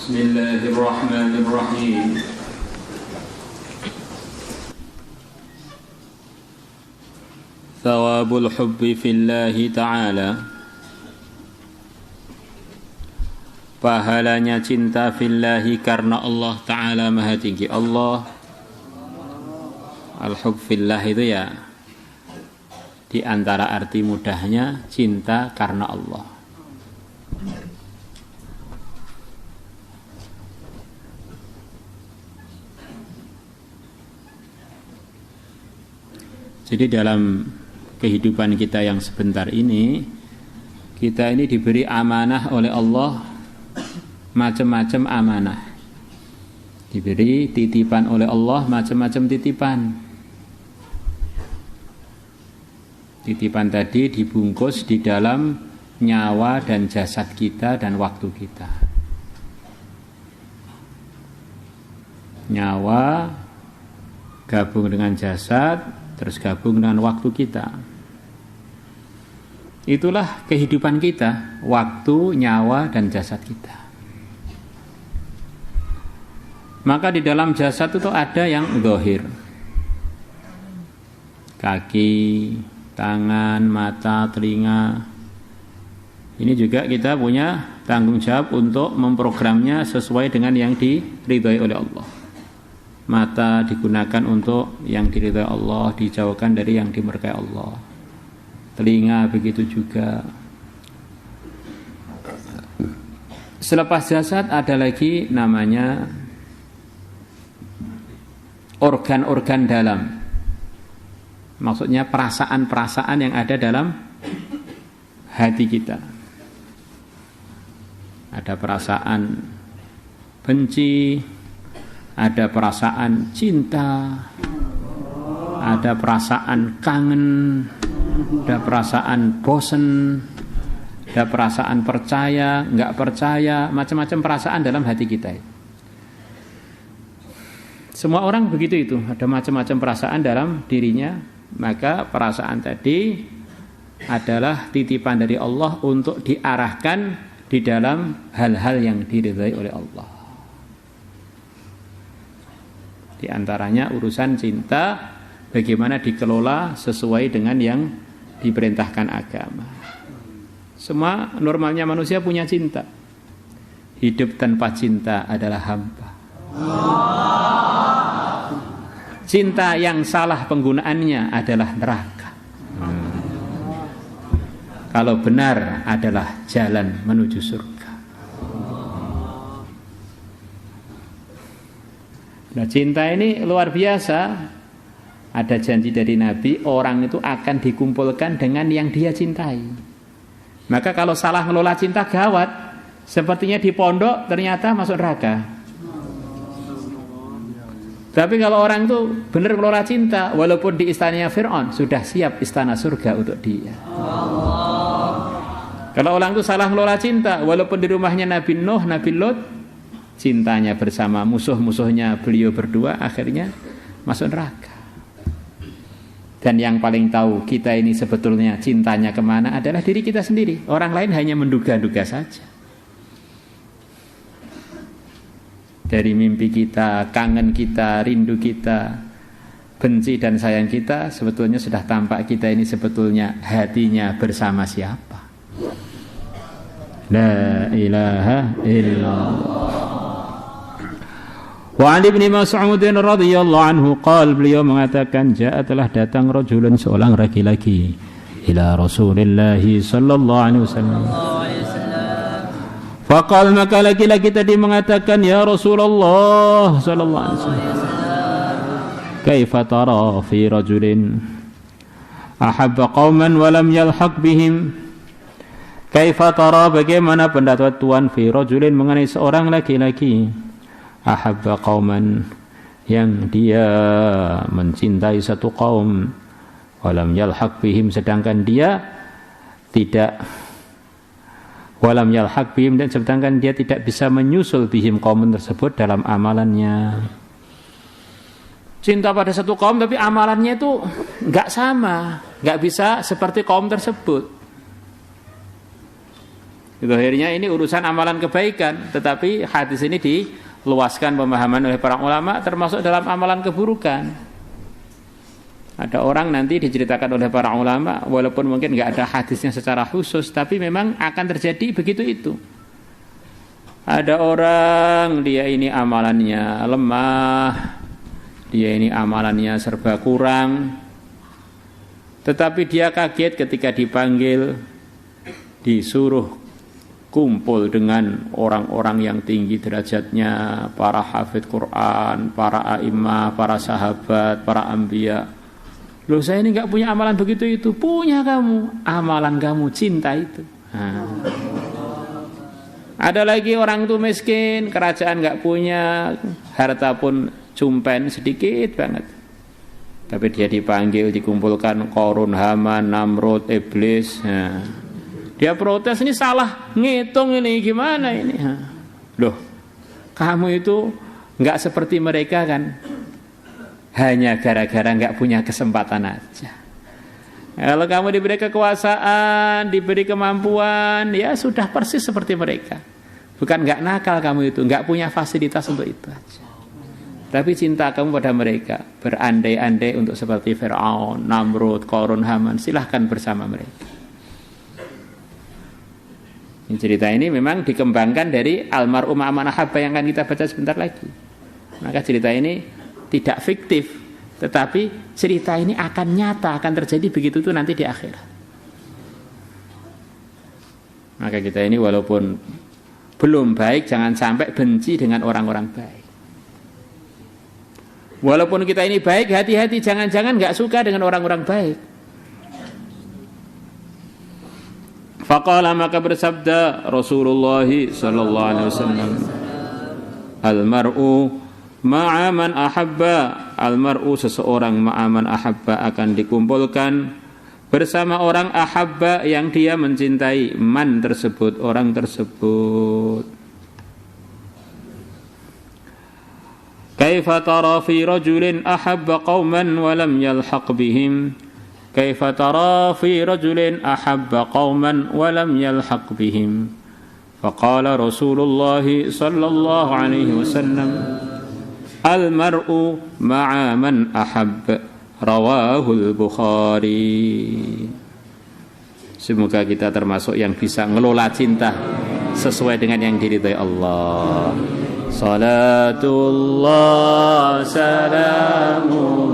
Bismillahirrahmanirrahim. Thawabul hubbi fillahi ta'ala. Pahalanya cinta fillahi karena Allah Ta'ala Maha Tinggi. Allah al-hub fillah itu ya di antara arti mudahnya cinta karena Allah. Jadi dalam kehidupan kita yang sebentar ini, kita ini diberi amanah oleh Allah, macam-macam amanah. Diberi titipan oleh Allah, macam-macam titipan. Titipan tadi dibungkus di dalam nyawa dan jasad kita dan waktu kita. Nyawa gabung dengan jasad, terus gabung dengan waktu kita. Itulah kehidupan kita, waktu, nyawa, dan jasad kita. Maka di dalam jasad itu ada yang zahir. Kaki, tangan, mata, telinga. Ini juga kita punya tanggung jawab untuk memprogramnya sesuai dengan yang diridhai oleh Allah. Mata digunakan untuk yang diridhai Allah, dijauhkan dari yang dimurkai Allah. Telinga begitu juga. Selepas jasad ada lagi namanya organ-organ dalam. Maksudnya perasaan-perasaan yang ada dalam hati kita. Ada perasaan benci, ada perasaan cinta, ada perasaan kangen, ada perasaan bosen, ada perasaan percaya, enggak percaya, macam-macam perasaan dalam hati kita. Semua orang begitu itu, ada macam-macam perasaan dalam dirinya. Maka perasaan tadi adalah titipan dari Allah untuk diarahkan di dalam hal-hal yang diridhai oleh Allah. Di antaranya urusan cinta, bagaimana dikelola sesuai dengan yang diperintahkan agama. Semua normalnya manusia punya cinta. Hidup tanpa cinta adalah hampa. Cinta yang salah penggunaannya adalah neraka. Kalau benar adalah jalan menuju surga. Nah, cinta ini luar biasa. Ada janji dari Nabi, orang itu akan dikumpulkan dengan yang dia cintai. Maka kalau salah ngelola cinta gawat. Sepertinya di pondok ternyata masuk neraka. Tapi kalau orang itu benar ngelola cinta, walaupun di istananya Fir'aun, sudah siap istana surga untuk dia. Kalau orang itu salah ngelola cinta, walaupun di rumahnya Nabi Nuh, Nabi Lot, cintanya bersama musuh-musuhnya beliau berdua, akhirnya masuk neraka. Dan yang paling tahu kita ini sebetulnya cintanya kemana adalah diri kita sendiri. Orang lain hanya menduga-duga saja. Dari mimpi kita, kangen kita, rindu kita, benci dan sayang kita, sebetulnya sudah tampak kita ini sebetulnya hatinya bersama siapa. La ilaha illallah. Wa Ali bin Mas'ud radhiyallahu anhu qala, beliau mengatakan, telah datang rajulun, seorang laki-laki, ila Rasulillah sallallahu alaihi wasallam. Faqal, maka laki-laki tadi mengatakan, ya Rasulullah sallallahu alaihi wasallam, kaifa tara fi rajulin ahabba qauman wa lam yalhaq bihim. Kaifa tara, bagaimana pendapat Tuhan, fi rajulin, mengenai seorang laki-laki, ahabba qauman, yang dia mencintai satu kaum, walam yalhaq bihim, sedangkan dia tidak, walam yalhaq bihim, dan sedangkan dia tidak bisa menyusul bihim, kaum tersebut, dalam amalannya. Cinta pada satu kaum tapi amalannya itu enggak sama, enggak bisa seperti kaum tersebut. Zahirnya ini urusan amalan kebaikan, tetapi hadis ini diluaskan pemahaman oleh para ulama termasuk dalam amalan keburukan. Ada orang nanti diceritakan oleh para ulama, walaupun mungkin nggak ada hadisnya secara khusus, tapi memang akan terjadi begitu itu. Ada orang dia ini amalannya lemah, dia ini amalannya serba kurang, tetapi dia kaget ketika dipanggil, disuruh kumpul dengan orang-orang yang tinggi derajatnya, para hafidz Quran, para a'immah, para sahabat, para anbiya. Loh, saya ini enggak punya amalan begitu itu. Punya kamu, amalan kamu cinta itu. Ada lagi orang itu miskin, kerajaan enggak punya, harta pun cumpen sedikit banget. Tapi dia dipanggil, dikumpulkan Qarun, Haman, Namrud, Iblis. Dia protes, ini salah ngitung ini, gimana ini? Loh, kamu itu enggak seperti mereka kan? Hanya gara-gara enggak punya kesempatan aja. Kalau kamu diberi kekuasaan, diberi kemampuan, ya sudah persis seperti mereka. Bukan enggak nakal kamu itu, enggak punya fasilitas untuk itu aja. Tapi cinta kamu pada mereka, berandai-andai untuk seperti Fir'aun, Namrud, Qarun, Haman, silahkan bersama mereka. Cerita ini memang dikembangkan dari almarhum man ahabba yang akan kita baca sebentar lagi. Maka cerita ini tidak fiktif, tetapi cerita ini akan nyata, akan terjadi begitu itu nanti di akhirat. Maka kita ini walaupun belum baik, jangan sampai benci dengan orang-orang baik. Walaupun kita ini baik, hati-hati, jangan-jangan gak suka dengan orang-orang baik. Faqala, maka bersabda Rasulullah sallallahu alaihi wasallam, al-mar'u ma'a man ahabba. Al-mar'u, seseorang, ma'a man ahabba, akan dikumpulkan bersama orang ahabba yang dia mencintai, man tersebut, orang tersebut. Kaifa tara fi rajulin ahabba qauman wa lam yalhaq bihim. Kaifa tara fi rajulin ahabba qauman wa lam yalhaq bihim. Faqala Rasulullah sallallahu alaihi wasallam, al-mar'u ma'a man ahabba. Rawahul Bukhari. Semoga kita termasuk yang bisa ngelola cinta sesuai dengan yang diridhai Allah. Salatullah salamu